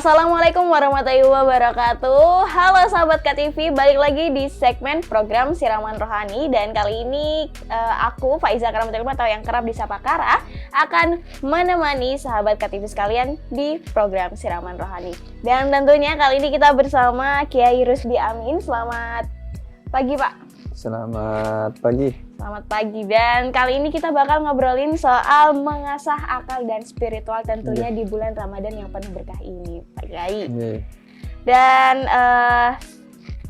Assalamualaikum warahmatullahi wabarakatuh. Halo sahabat KTV, balik lagi di segmen program Siraman Rohani. Dan kali ini aku, Faiza Karamatul atau yang kerap disapa Kara, akan menemani sahabat KTV sekalian di program Siraman Rohani. Dan tentunya kali ini kita bersama Kiai Rusdi Amin. Selamat pagi Pak. Selamat pagi. Selamat pagi, dan kali ini kita bakal ngobrolin soal mengasah akal dan spiritual tentunya di bulan Ramadan yang penuh berkah ini, Pak Kiai. Dan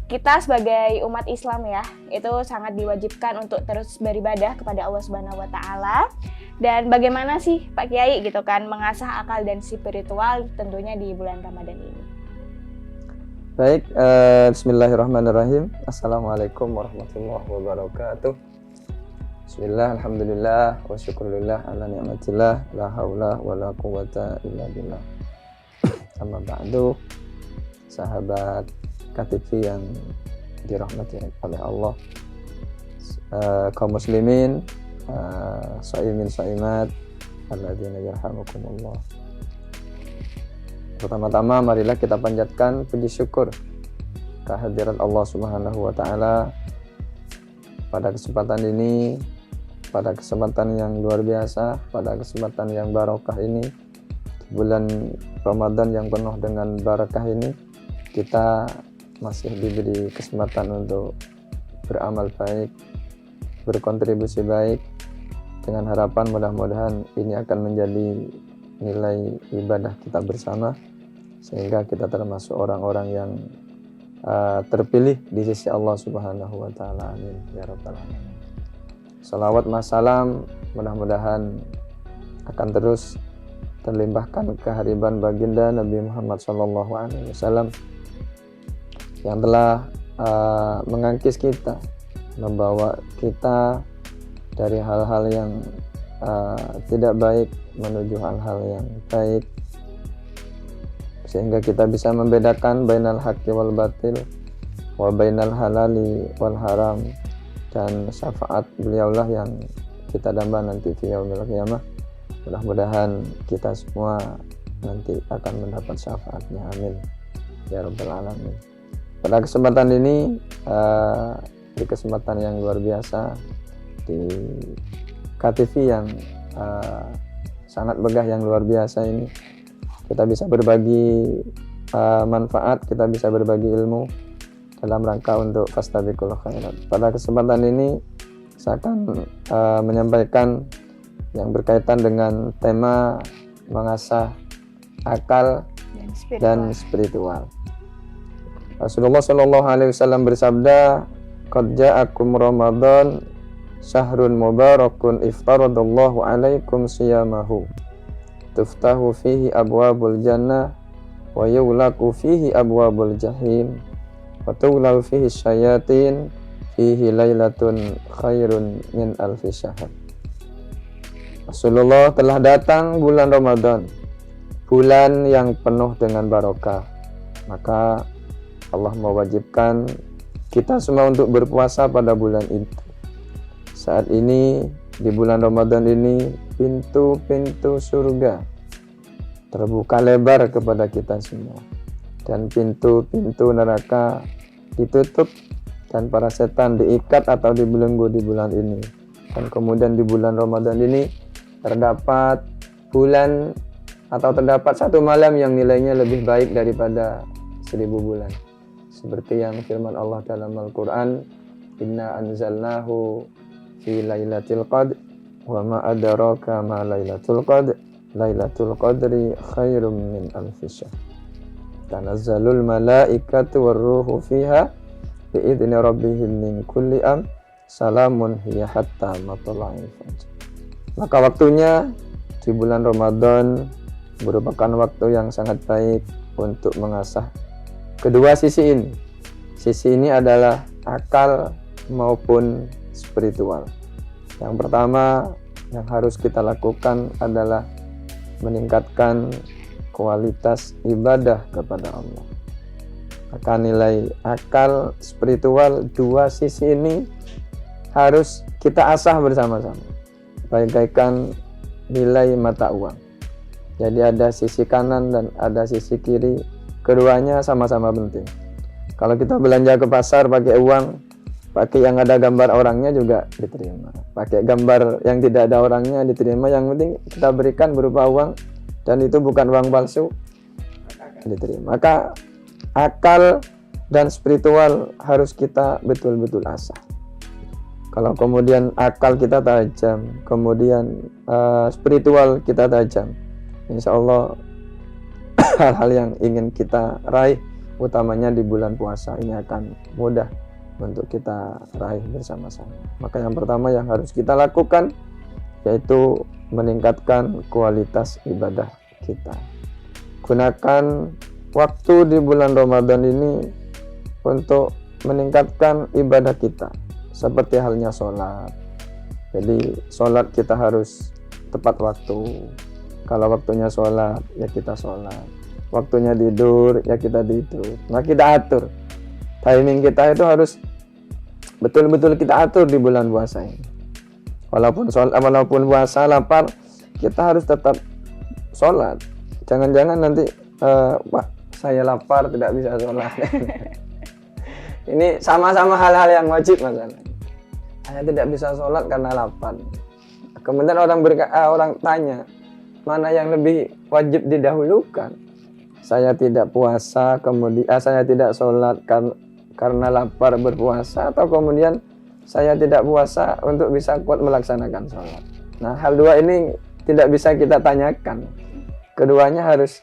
kita sebagai umat Islam ya, itu sangat diwajibkan untuk terus beribadah kepada Allah Subhanahu wa taala. Dan bagaimana sih Pak Kiai gitu kan mengasah akal dan spiritual tentunya di bulan Ramadan ini? Baik, bismillahirrahmanirrahim. Assalamualaikum warahmatullahi wabarakatuh. Bismillah, alhamdulillah, wa syukurillah ala ni'matillah, la hawla wa la quwata illa billah. Amma ba'du, sahabat KTV yang dirahmati oleh Allah, kaum muslimin, shaimin shaimat, alladzina yarhamukumullah. Pertama-tama marilah kita panjatkan puji syukur kehadirat Allah Subhanahu wa taala pada kesempatan ini, pada kesempatan yang luar biasa, pada kesempatan yang barokah ini, bulan Ramadan yang penuh dengan barakah ini, kita masih diberi kesempatan untuk beramal baik, berkontribusi baik, dengan harapan mudah-mudahan ini akan menjadi nilai ibadah kita bersama, sehingga kita termasuk orang-orang yang terpilih di sisi Allah Subhanahu wa taala. Amin ya rabbal alamin. Salawat masalam mudah-mudahan akan terus terlimpahkan kehadiran baginda Nabi Muhammad SAW yang telah mengangkis kita, membawa kita dari hal-hal yang tidak baik menuju hal-hal yang baik, sehingga kita bisa membedakan bainal haqqi wal batil wa bainal halali wal haram. Dan syafaat beliaulah yang kita damba nanti di yaumil qiyamah. Mudah-mudahan kita semua nanti akan mendapat syafaatnya. Amin ya rabbal alamin. Pada kesempatan ini, di kesempatan yang luar biasa, di KTV yang sangat megah yang luar biasa ini, kita bisa berbagi manfaat, kita bisa berbagi ilmu dalam rangka untuk fastabiqul khairat. Pada kesempatan ini saya akan menyampaikan yang berkaitan dengan tema mengasah akal dan spiritual. Rasulullah Shallallahu Alaihi Wasallam bersabda, "Qad ja'akum Ramadan, syahrun mubarakun iftaradallahu alaikum siyamahu. Tuftahu fihi abwabul jannah wa yughlaqu fihi abwabul jahim. Wa tughlaqu fihi syayatin fihi lailatun khairun min alfi syahr." Rasulullah, telah datang bulan Ramadan, bulan yang penuh dengan barokah. Maka Allah mewajibkan kita semua untuk berpuasa pada bulan itu. Saat ini di bulan Ramadan ini pintu-pintu surga terbuka lebar kepada kita semua, dan pintu-pintu neraka ditutup dan para setan diikat atau dibelenggu di bulan ini. Dan kemudian di bulan Ramadan ini terdapat bulan atau terdapat satu malam yang nilainya lebih baik daripada 1000 bulan. Seperti yang firman Allah dalam Al-Quran, "Inna anzalnahu fi lailatul qadr wa ma adraka ma lailatul qadr lailatul qadri khairum min alfi syahr tanazzalul malaikatu warruhu fiha biidzni rabbihim min kulli salamun hiya hatta matla'il fajr." Maka waktunya di bulan Ramadan merupakan waktu yang sangat baik untuk mengasah kedua sisi ini. Sisi ini adalah akal maupun spiritual. Yang pertama yang harus kita lakukan adalah meningkatkan kualitas ibadah kepada Allah. Maka nilai akal spiritual, dua sisi ini harus kita asah bersama-sama, bagaikan nilai mata uang. Jadi ada sisi kanan dan ada sisi kiri, keduanya sama-sama penting. Kalau kita belanja ke pasar pakai uang, pakai yang ada gambar orangnya juga diterima, pakai gambar yang tidak ada orangnya diterima, yang penting kita berikan berupa uang dan itu bukan uang palsu, diterima. Maka akal dan spiritual harus kita betul-betul asah. Kalau kemudian akal kita tajam, kemudian spiritual kita tajam, insya Allah hal-hal yang ingin kita raih, utamanya di bulan puasa ini akan mudah untuk kita raih bersama-sama. Maka yang pertama yang harus kita lakukan yaitu meningkatkan kualitas ibadah kita. Gunakan waktu di bulan Ramadan ini untuk meningkatkan ibadah kita, seperti halnya sholat. Jadi sholat kita harus tepat waktu. Kalau waktunya sholat ya kita sholat, waktunya tidur ya kita tidur. Nah kita atur timing kita, itu harus betul-betul kita atur di bulan puasa ini. Walaupun puasa lapar, kita harus tetap sholat. Jangan-jangan nanti Pak saya lapar tidak bisa sholat. Ini sama-sama hal-hal yang wajib masalah. Saya tidak bisa sholat karena lapar. Kemudian orang tanya, mana yang lebih wajib didahulukan? Saya tidak puasa, kemudian saya tidak sholat karena lapar berpuasa, atau kemudian saya tidak puasa untuk bisa kuat melaksanakan sholat. Nah, hal dua ini tidak bisa kita tanyakan. Keduanya harus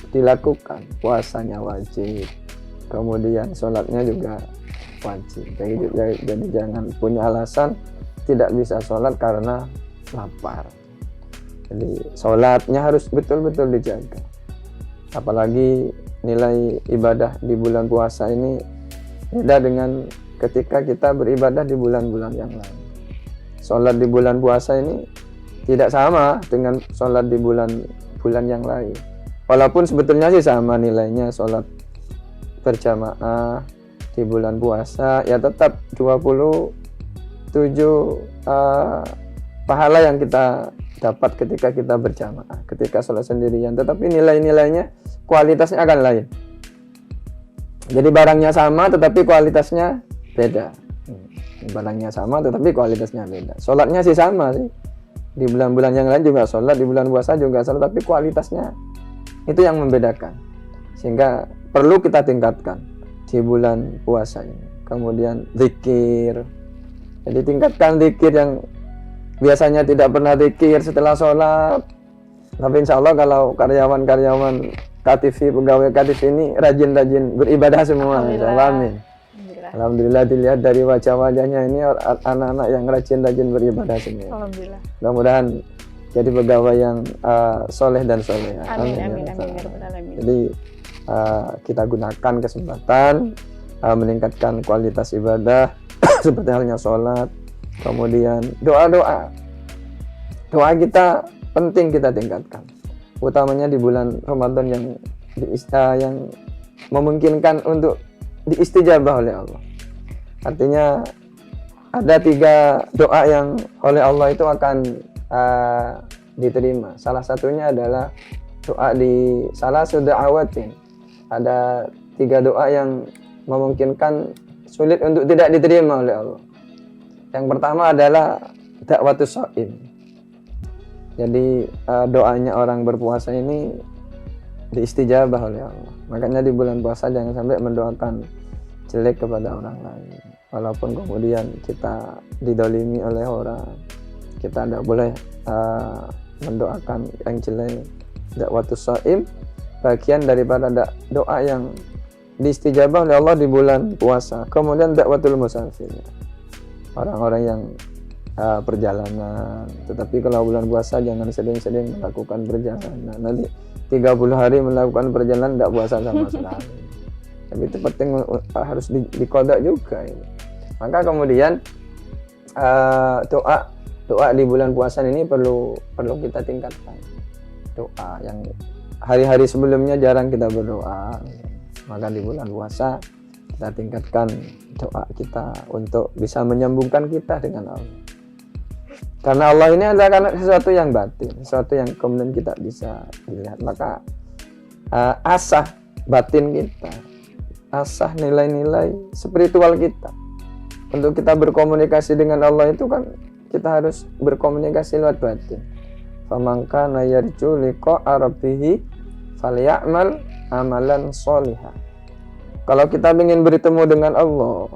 dilakukan. Puasanya wajib, kemudian sholatnya juga wajib. Jadi jangan punya alasan tidak bisa sholat karena lapar. Jadi sholatnya harus betul-betul dijaga. Apalagi nilai ibadah di bulan puasa ini beda dengan ketika kita beribadah di bulan-bulan yang lain. Sholat di bulan puasa ini tidak sama dengan sholat di bulan yang lain. Walaupun sebetulnya sih sama nilainya, sholat berjamaah di bulan puasa ya tetap 27 pahala yang kita dapat ketika kita berjamaah, ketika sholat sendirian, tetapi nilai-nilainya kualitasnya akan lain. Jadi barangnya sama tetapi kualitasnya beda. Barangnya sama tetapi kualitasnya beda. Sholatnya sih sama sih, di bulan-bulan yang lain juga sholat, di bulan puasa juga sholat, tapi kualitasnya itu yang membedakan, sehingga perlu kita tingkatkan di bulan puasa ini. Kemudian zikir, jadi tingkatkan zikir yang biasanya tidak pernah zikir setelah sholat. Tapi insya Allah kalau karyawan-karyawan KTV, pegawai KTV ini rajin-rajin beribadah semua. Amin. Alhamdulillah, dilihat dari wajah-wajahnya ini anak-anak yang rajin-rajin beribadah semua. Alhamdulillah. Mudah-mudahan jadi pegawai yang soleh dan soleh. Amin. Jadi kita gunakan kesempatan meningkatkan kualitas ibadah seperti halnya sholat, kemudian doa kita penting kita tingkatkan, utamanya di bulan Ramadan yang memungkinkan untuk diistijabah oleh Allah. Artinya ada 3 doa yang oleh Allah itu akan diterima. Salah satunya adalah doa di salah da'awatin. Ada 3 doa yang memungkinkan sulit untuk tidak diterima oleh Allah. Yang pertama adalah dakwatus shaim. Jadi doanya orang berpuasa ini diistijabah oleh Allah. Makanya di bulan puasa jangan sampai mendoakan jelek kepada orang lain. Walaupun kemudian kita didolimi oleh orang, kita tidak boleh mendoakan yang jelek. Dakwatus shaim bagian daripada doa yang diistijabah oleh Allah di bulan puasa. Kemudian dakwatul musafir, orang-orang yang perjalanan. Tetapi kalau bulan puasa jangan sering-sering melakukan perjalanan. Nanti 30 hari melakukan perjalanan tidak puasa sama sekali. Tapi itu penting, harus dikodok juga ini. Maka kemudian doa di bulan puasa ini perlu kita tingkatkan. Doa yang hari-hari sebelumnya jarang kita berdoa, maka di bulan puasa kita tingkatkan doa kita untuk bisa menyambungkan kita dengan Allah. Karena Allah ini adalah sesuatu yang batin, sesuatu yang kemudian kita bisa lihat. Maka asah batin kita, asah nilai-nilai spiritual kita. Untuk kita berkomunikasi dengan Allah itu kan kita harus berkomunikasi lewat batin. Faman kana yarju liqa'a rabbih falyamal amalan sholihan. Kalau kita ingin bertemu dengan Allah,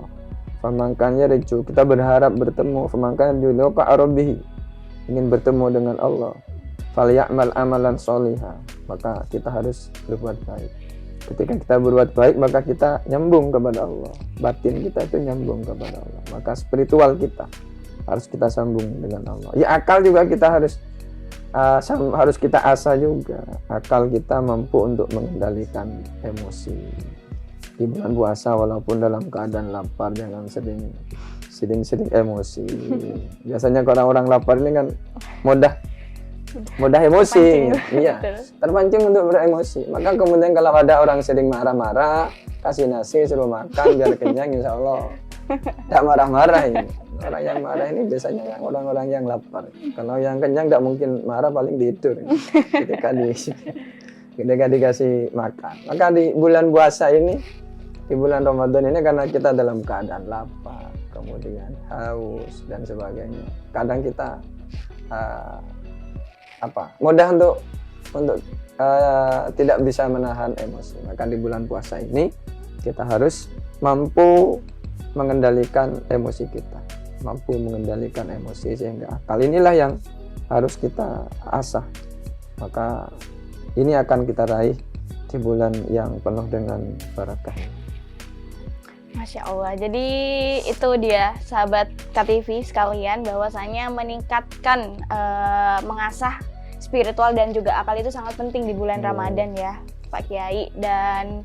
faman kana yarju, kita berharap bertemu, faman kana yarju liqa'a rabbih, ingin bertemu dengan Allah, falyamal amalan sholihan, maka kita harus berbuat baik. Ketika kita berbuat baik, maka kita nyambung kepada Allah. Batin kita itu nyambung kepada Allah. Maka spiritual kita harus kita sambung dengan Allah. Ya, akal juga kita harus kita asah juga. Akal kita mampu untuk mengendalikan emosi. Di bulan puasa walaupun dalam keadaan lapar, jangan sering emosi. Biasanya orang-orang lapar ini kan mudah emosi, iya, terpancing untuk beremosi. Maka kemudian kalau ada orang sering marah-marah, kasih nasi, suruh makan biar kenyang, insya Allah tidak marah-marah ini. Orang yang marah ini biasanya orang-orang yang lapar. Kalau yang kenyang tidak mungkin marah, paling tidur ketika dikasih makan. Maka di bulan puasa ini, di bulan Ramadan ini, karena kita dalam keadaan lapar, kemudian haus dan sebagainya, kadang kita mudah untuk tidak bisa menahan emosi. Maka di bulan puasa ini kita harus mampu mengendalikan emosi kita, mampu mengendalikan emosi, sehingga akal inilah yang harus kita asah. Maka ini akan kita raih di bulan yang penuh dengan barakah. Masya Allah. Jadi itu dia sahabat KTV sekalian, bahwasanya meningkatkan mengasah spiritual dan juga akal itu sangat penting di bulan Ramadan ya Pak Kiai. Dan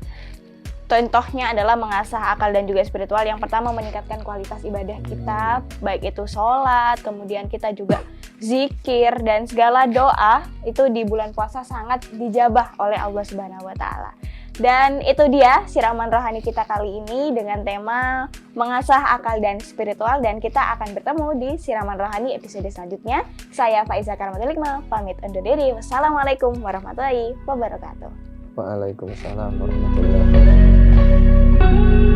contohnya adalah mengasah akal dan juga spiritual. Yang pertama, meningkatkan kualitas ibadah kita, baik itu sholat, kemudian kita juga zikir, dan segala doa itu di bulan puasa sangat dijabah oleh Allah Subhanahu wa Ta'ala. Dan itu dia siraman rohani kita kali ini dengan tema mengasah akal dan spiritual, dan kita akan bertemu di siraman rohani episode selanjutnya. Saya Faiza Karamatul Hikmah, pamit undur diri. Wassalamualaikum warahmatullahi wabarakatuh. Waalaikumsalam warahmatullahi wabarakatuh.